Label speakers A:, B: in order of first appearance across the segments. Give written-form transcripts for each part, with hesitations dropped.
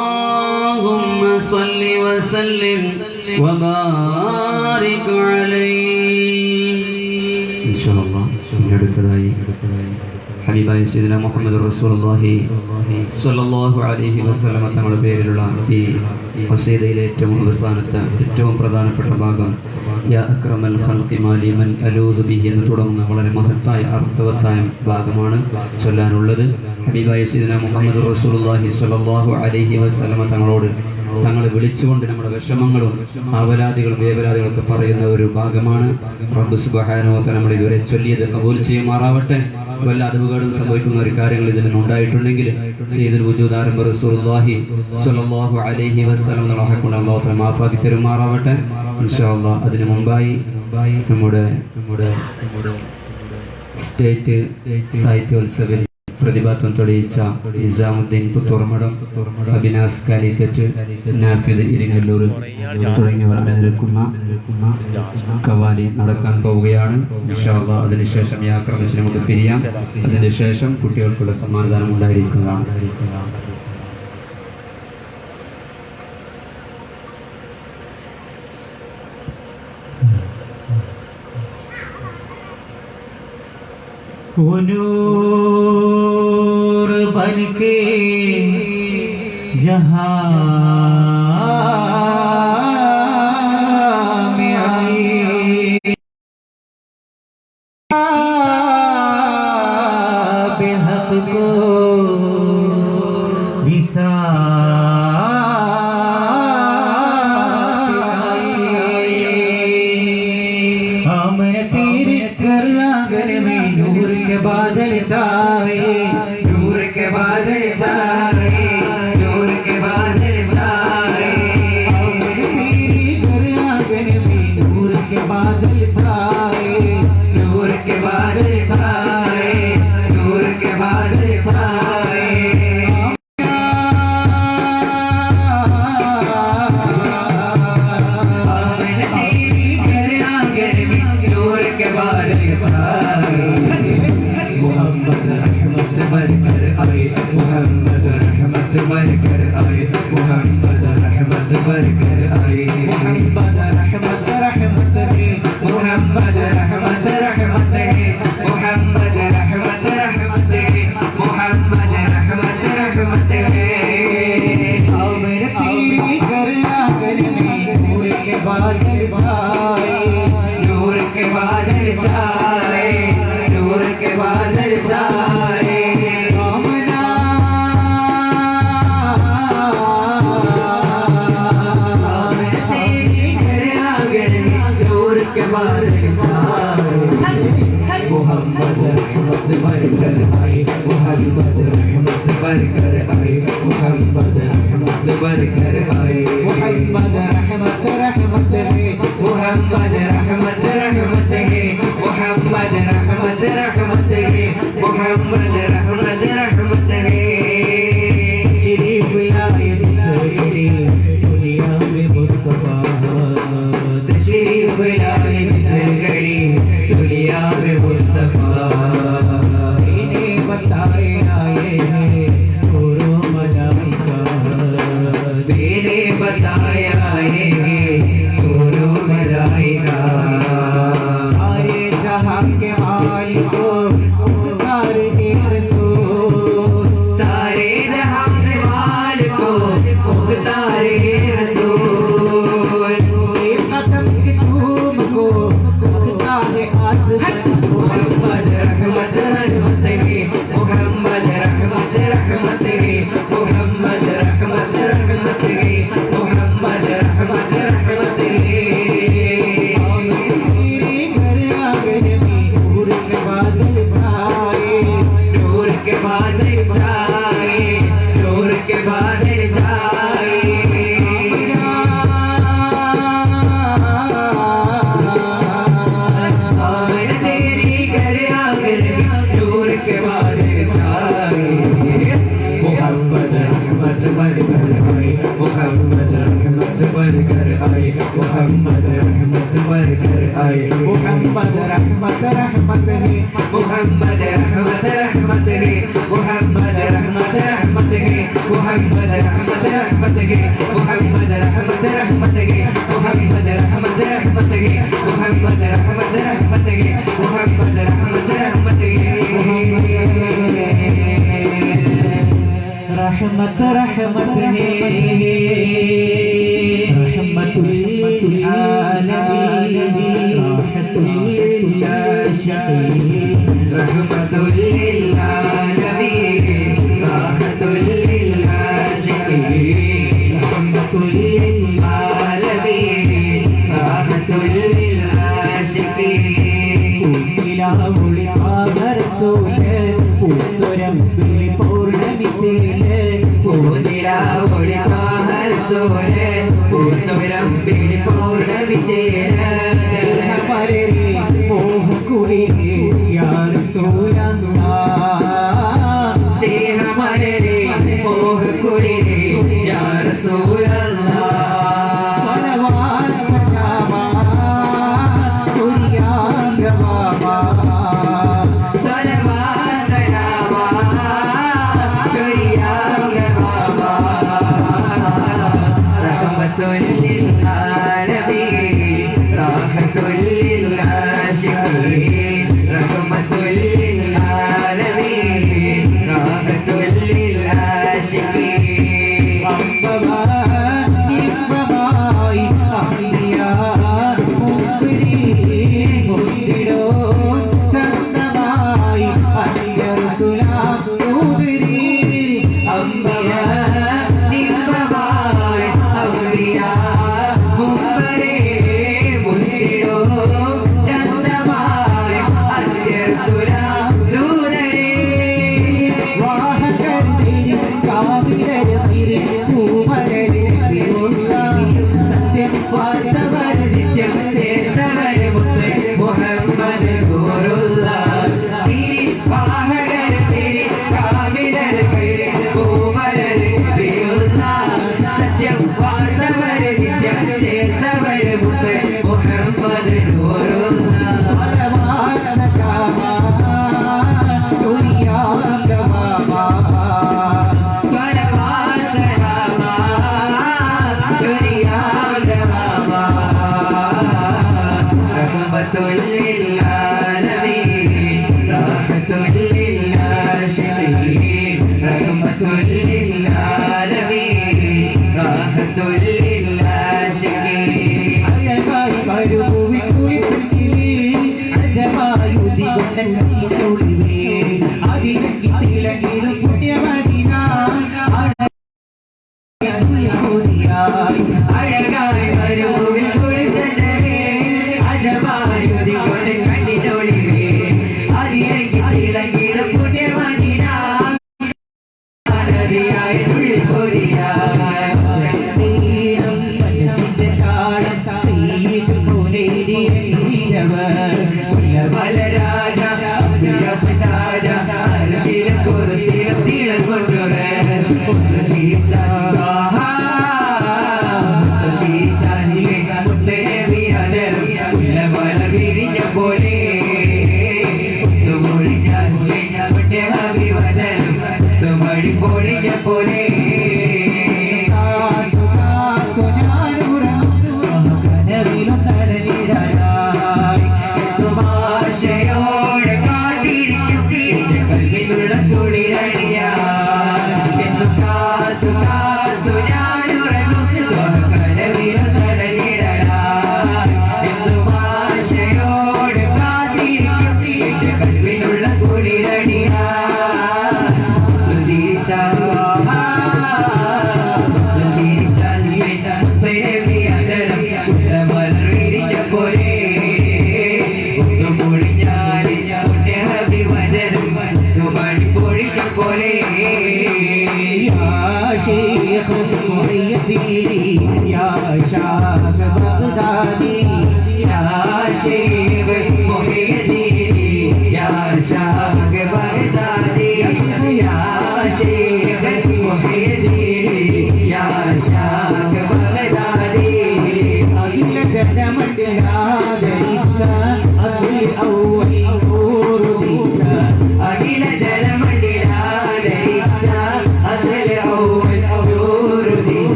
A: اللهم صل وسلم وبارك عليه إن شاء الله. ഹബീബായ സയ്യിദുനാ മുഹമ്മദ് റസൂലുള്ളാഹി സ്വല്ലല്ലാഹു അലൈഹി വസല്ലമ തങ്ങളുടെ പേരിലുള്ള ഈ ഖസീദയിലെ ഏറ്റവും അവസാനത്തെ ഏറ്റവും പ്രധാനപ്പെട്ട ഭാഗം യാ അക്രമൽ ഖൽഖി മാലി മൻ അലൂദു ബിഹി എന്ന് തുടങ്ങുന്ന വളരെ മഹത്തായ അർത്ഥവത്തായ ഭാഗമാണ് ചൊല്ലാനുള്ളത്. ഹബീബായ സയ്യിദുനാ മുഹമ്മദ് റസൂലുള്ളാഹി സ്വല്ലല്ലാഹു അലൈഹി വസല്ലമ തങ്ങളോട് തങ്ങളെ വിളിച്ചുകൊണ്ട് നമ്മുടെ വിഷമങ്ങളും ആവലാദികളും വേവലാദികളൊക്കെ പറയുന്ന ഒരു ഭാഗമാണ്. റബ്ബ് സുബ്ഹാനഹു വ തആല നമ്മൾ ഇതുവരെ ചൊല്ലിയത് കബൂൽ ചെയ്യുമാറാവട്ടെ. വല്ല അദബുകളും സംഭവിക്കുന്ന ഒരു കാര്യങ്ങൾ ഇതിൽ നിന്നുണ്ടായിട്ടുണ്ടെങ്കിൽ സയ്യിദുൽ വജൂദ് ആരംഭ റസൂലുള്ളാഹി സ്വല്ലല്ലാഹു അലൈഹി വസല്ലം തങ്ങളെ അല്ലാഹു തആല മാഫാക്കി തരുമാറാവട്ടെ ഇൻഷാ അല്ലാഹ്. അതിനു മുമ്പായി നമ്മുടെ സ്റ്റേറ്റ് സാഹിത്യോത്സവിൽ പ്രതിഭാത്വം തെളിയിച്ച നിസാമുദ്ദീൻ പുത്തൂർമഠം, അബിനാസ് കാലിക്കറ്റ്, നാഫിദ് ഇരിങ്ങല്ലൂർ തുടങ്ങിയവർ അണിനിരക്കുന്ന കവാലി നടക്കാൻ പോവുകയാണ്. ഇൻഷാ അല്ലാഹ് അതിനുശേഷം ഈ ആക്രമിച്ച് നമുക്ക് പിരിയാം. അതിനുശേഷം കുട്ടികൾക്കുള്ള സമ്മാനദാനം ഉണ്ടായിരിക്കുന്നതാണ്.
B: वो नूर बन के जहां में आए, बेहक को दिशा बादल छाए, नूर के बादल छाए, नूर के बादल छाए, तेरी घर आंगन में नूर के बादल छाए, नूर के बादल छाए, नूर के बादल छाए, तेरी घर आंगन में नूर के बादल छाए। मोहम्मद रहमत भरकर आए, मोहम्मद रहमत भरकर आए, मोहम्मद रहमत भरकर आए, मोहम्मद रहमत रहमत है, मोहम्मद रहमत रहमत है, मोहम्मद रहमत रहमत है, मोहम्मद रहमत रहमत है। आओ मेरे तेरे घर आंगन में नूर के बादल छाए, नूर के बादल छाए, नूर के बादल छाए, आमना तेरे घर आंगन में नूर के बादल छाए। मोहम्मद रहमत भरकर आए, मोहम्मद रहमत भरकर आए, मोहम्मद रहमत भरकर आए, मोहम्मद रहमत रहमत है, मोहम्मद रहमत रहमत है, मोहम्मद रहमत रहमत है, मोहम्मद रहमत रहमत है। शरीफ आयत सगड़ी दुनिया में मुस्तफा, तशरीफ आयत सगड़ी दुनिया में मुस्तफा, इन्हें बताए आए हैं नूरो मलाइका, इन्हें बताए आए हैं नूरो मलाइका, सारे जहां के मालिक को मुख्तार के रसूल, सारे जहां के मालिक को मुख्तार के रसूल, एक कदम के झूम को मुख्तार आसमान, मोहम्मद रहमत रहमत है, मोहम्मद रहमत रहमत है, मोहम्मद रहमत रहमत है, मोहम्मद रहमत रहमत है। तेरे घर आंगन में नूर के बादल छाए, नूर के बादल छाए, नूर के बादल छाए, तेरी घर आंगन में नूर के बादल छाए। मोहम्मद रहमत भरकर आए, मोहम्मद रहमत भरकर आए, मोहम्मद रहमत भरकर आए, मोहम्मद रहमत रहमत है, मोहम्मद रहमत रहमत है, मोहम्मद रहमत रहमत है, मोहम्मद रहमत रहमत है, मोहम्मद रहमत रहमत है, मोहम्मद रहमत रहमत है, मोहम्मद रहमत रहमत है, मोहम्मद रहमत रहमत है। रहमत रहमत है, रहमतुल आलमीन, रहमतुल आशिकीन, रहमतुल आलमीन, रहमतुल आशिकीन, रहमतुल आलमीन, रहमतुल आशिकीन। പൂത്തിലാവുളി ആദർശോല് പൂത്തുരമ്പിൽ പൗർണമിച്ചേല്, പൂത്തിലാവുളി ആദർശോല് പൂത്തുരമ്പിൽ പൗർണമിച്ചേല്, പരരെ മോഹക്കുളിരെ യാ റസൂലല്ലാഹ്, സ്നേഹമലരെ മോഹക്കുളിരെ യാ റസൂലല്ലാഹ്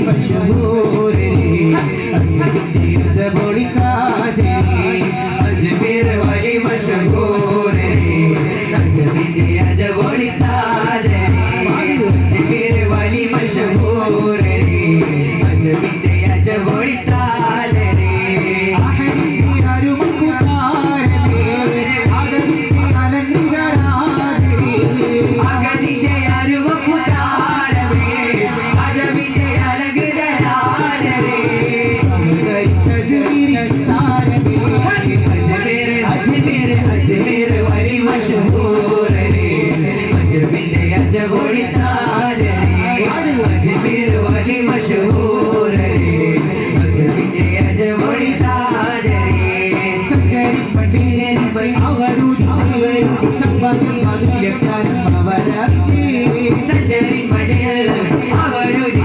B: मशहूर अजबोड़ी ताजे अजमेर वाली मशहूर अजबोड़ी ताजे अजमेर वाली मशहूर अजबोड़ी ताजे अजमेर वाली मशहूर अजबोड़ी ताजे अजमेर वाली मशहूर अजबोड़ी ताजे संजरी पटेल अवरुद संबंध मधुयकान मवरती संजरी पटेल अवरुद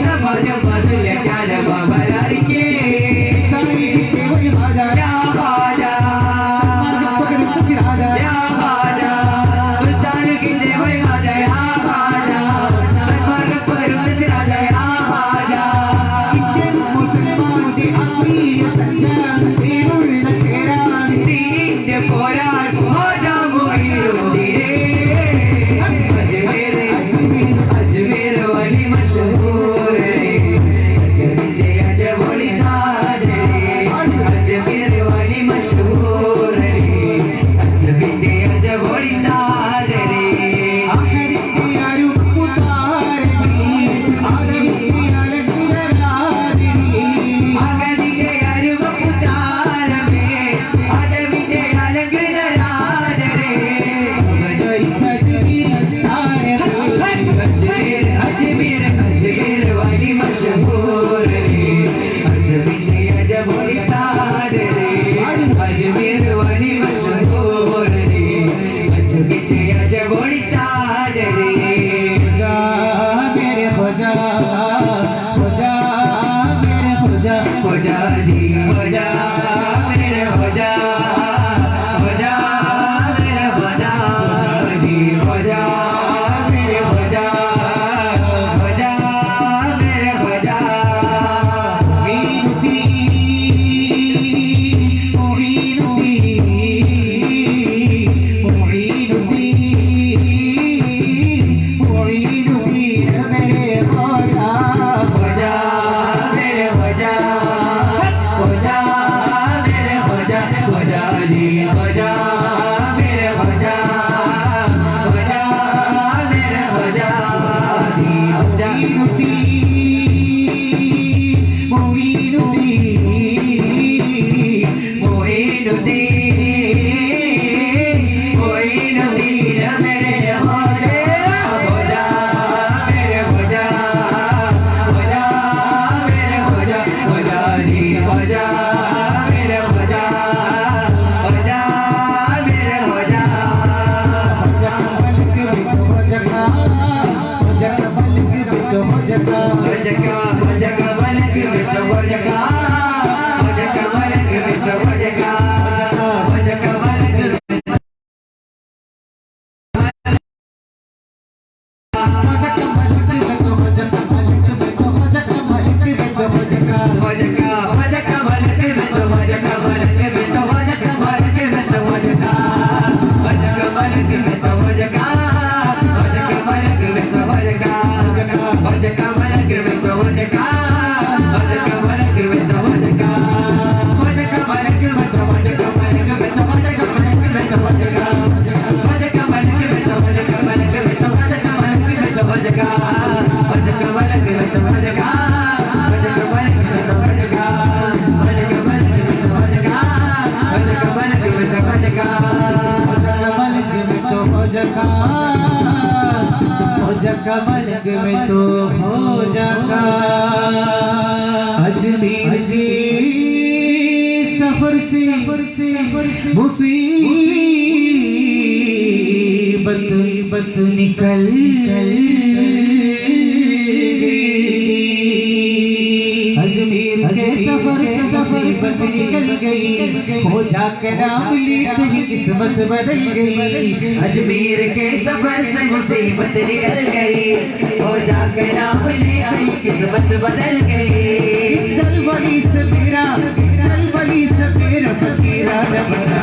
B: संबंध मधुयकान मवरती अजमेर वाली मशहूर अजबोड़ी ताजे अजमेर वाली मशहूर अजबोड़ी ताजे अजमेर वाली मशहूर अजबोड़ी ताजे अजमेर वाली मशहूर अजबोड़ी ताजे मेरे खोजा खोजा मेरे खोजा खोजा जी खोजा मेरे खोजा खोजा मेरे खोजा जी खोजा मेरे खोजा खोजा मेरे खोजा मलक में तो हो जाता अजमेर जी सफर से मुसीबत निकल अजमेर के सफर से मुसीबत निकल गई, हो जाकर नाम लेते ही किस्मत बदल गई। अजमेर के सफर से मुसीबत निकल गई, हो जाकर नाम लेते ही किस्मत बदल गई। दल वली से मेरा फकीरा न बना